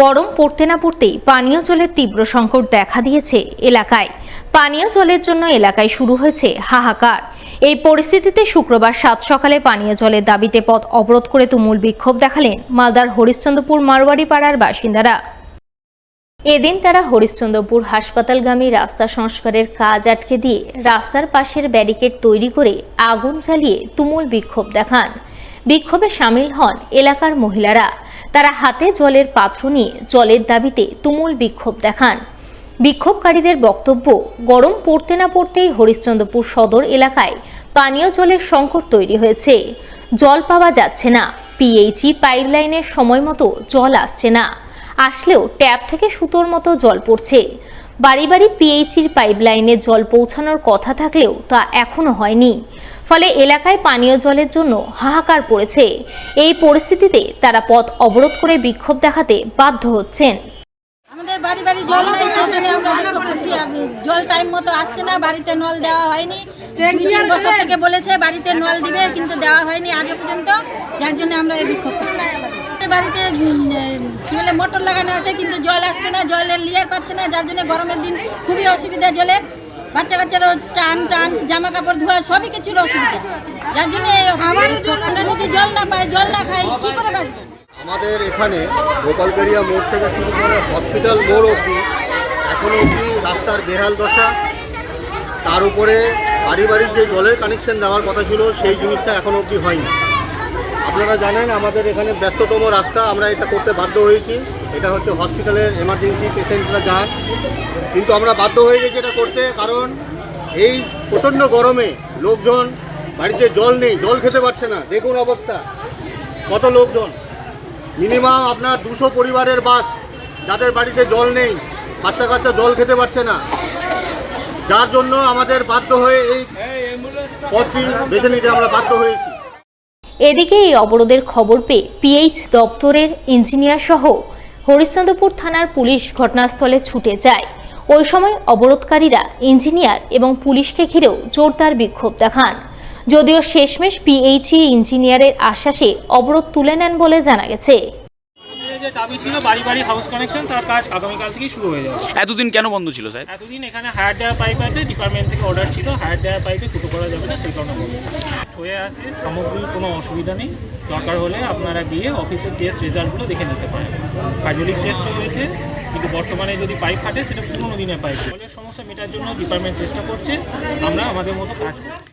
গরম পড়তে না পড়তেই পানীয় জলের তীব্র সংকট দেখা দিয়েছে এলাকায়। পানীয় জলের জন্য এলাকায় শুরু হয়েছে হাহাকার। এই পরিস্থিতিতে শুক্রবার 7 সকালে পানীয় জলের দাবিতে পথ অবরোধ করে তুমুল বিক্ষোভ দেখালেন মালদার হরিশ্চন্দ্রপুর মারওয়ারি পাড়ার বাসিন্দারা। এদিন তারা হরিশ্চন্দ্রপুর হাসপাতালগামী রাস্তা সংস্কারের কাজ আটকে দিয়ে রাস্তার পাশের ব্যারিকেড তৈরি করে আগুন জ্বালিয়ে তুমুল বিক্ষোভ দেখান। বিক্ষোভে সামিল হন এলাকার মহিলারা। তারা হাতে জলের পাত্র নিয়ে জলের দাবিতে তুমুল বিক্ষোভ দেখান। বিক্ষোভকারীদের বক্তব্য, গরম পড়তে না পড়তেই হরিশ্চন্দ্রপুর সদর এলাকায় পানীয় জলের সংকট তৈরি হয়েছে। জল পাওয়া যাচ্ছে না, পিএইচই পাইপলাইনের সময় মতো জল আসছে না, আসলেও ট্যাপ থেকে সুতোর মতো জল পড়ছে। বাড়ি বাড়ি পিএইচির পাইপলাইনে জল পৌঁছানোর কথা থাকলেও তা এখনো হয়নি। ফলে এলাকায় পানীয় জলের জন্য হাহাকার পড়েছে। এই পরিস্থিতিতে তারা পথ অবরোধ করে বিক্ষোভ দেখাতে বাধ্য হচ্ছেন। আমাদের বাড়ি বাড়ি জল নেই, সেই জন্য আমরা বিক্ষোভ করছি। জল টাইম মতো আসছে না, বাড়িতে নল দেওয়া হয়নি। 2-3 বছর থেকে বলেছে বাড়িতে নল দিবে, কিন্তু দেওয়া হয়নি আজও পর্যন্ত, যার জন্য আমরা এই বিক্ষোভ করছি। বাড়িতে কি বলে মোটর লাগানো আছে, কিন্তু জল আসছে না, জলের লিয়ার পাচ্ছে না, যার জন্য গরমের দিন খুবই অসুবিধা জলের। বাচ্চা কাচ্চারও চান জামা কাপড় ধোয়া সবই কিছুর অসুবিধা, যার জন্য আমরা যদি জল না পাই, জল না খাই, কি করে বাঁচবো? আমাদের এখানে গোপালগড়িয়া মোড় থেকে শুরু করে হসপিটাল মোড় অবধি এখনও অবধি রাস্তার বেহাল দশা। তার উপরে বাড়ি বাড়ির যে জলের কানেকশন দেওয়ার কথা ছিল সেই জিনিসটা এখনও অবধি হয়নি। আপনারা জানেন আমাদের এখানে ব্যস্ততম রাস্তা, আমরা এটা করতে বাধ্য হয়েছি। এটা হচ্ছে হসপিটালের এমার্জেন্সি পেশেন্টরা যান, কিন্তু আমরা বাধ্য হয়ে গেছি এটা করতে, কারণ এই প্রচণ্ড গরমে লোকজন বাড়িতে জল নেই, জল খেতে পারছে না। দেখুন অবস্থা, কত লোকজন, মিনিমাম আপনার 200 পরিবারের বাস, যাদের বাড়িতে জল নেই, বাচ্চা কাচ্চা জল খেতে পারছে না, যার জন্য আমাদের বাধ্য হয়ে এই পথটি বেছে নিতে আমরা বাধ্য হয়েছি। এদিকে এই অবরোধের খবর পেয়ে পিএইচ দপ্তরের ইঞ্জিনিয়ার সহ হরিশ্চন্দ্রপুর থানার পুলিশ ঘটনাস্থলে ছুটে যায়। ওই সময় অবরোধকারীরা ইঞ্জিনিয়ার এবং পুলিশকে ঘিরেও জোরদার বিক্ষোভ দেখান। যদিও শেষমেশ পিএইচই ইঞ্জিনিয়ারের আশ্বাসে অবরোধ তুলে নেন বলে জানা গেছে। দাবি ছিল বাড়ি বাড়ি হাউস কানেকশন, তার কাজ আগামীকাল থেকেই শুরু হয়ে যাবে। এতদিন কেন বন্ধ ছিল স্যার? এতদিন এখানে হায়ার দেওয়া পাইপ আছে, ডিপার্টমেন্ট থেকে অর্ডার ছিল হায়ার দেওয়া পাইপে ফুটো করা যাবে না, সেই কারণে হয়ে আসে। সামগ্রিক কোনো অসুবিধা নেই, দরকার হলে আপনারা গিয়ে অফিসের টেস্ট রেজাল্টগুলো দেখে নিতে পারেন। হাইড্রোলিক টেস্টও হয়েছে, কিন্তু বর্তমানে যদি পাইপ ফাটে সেটা 15 দিনের পাইপ। জলের সমস্যা মেটার জন্য ডিপার্টমেন্ট চেষ্টা করছে, আমরা আমাদের মতো কাজ করছি।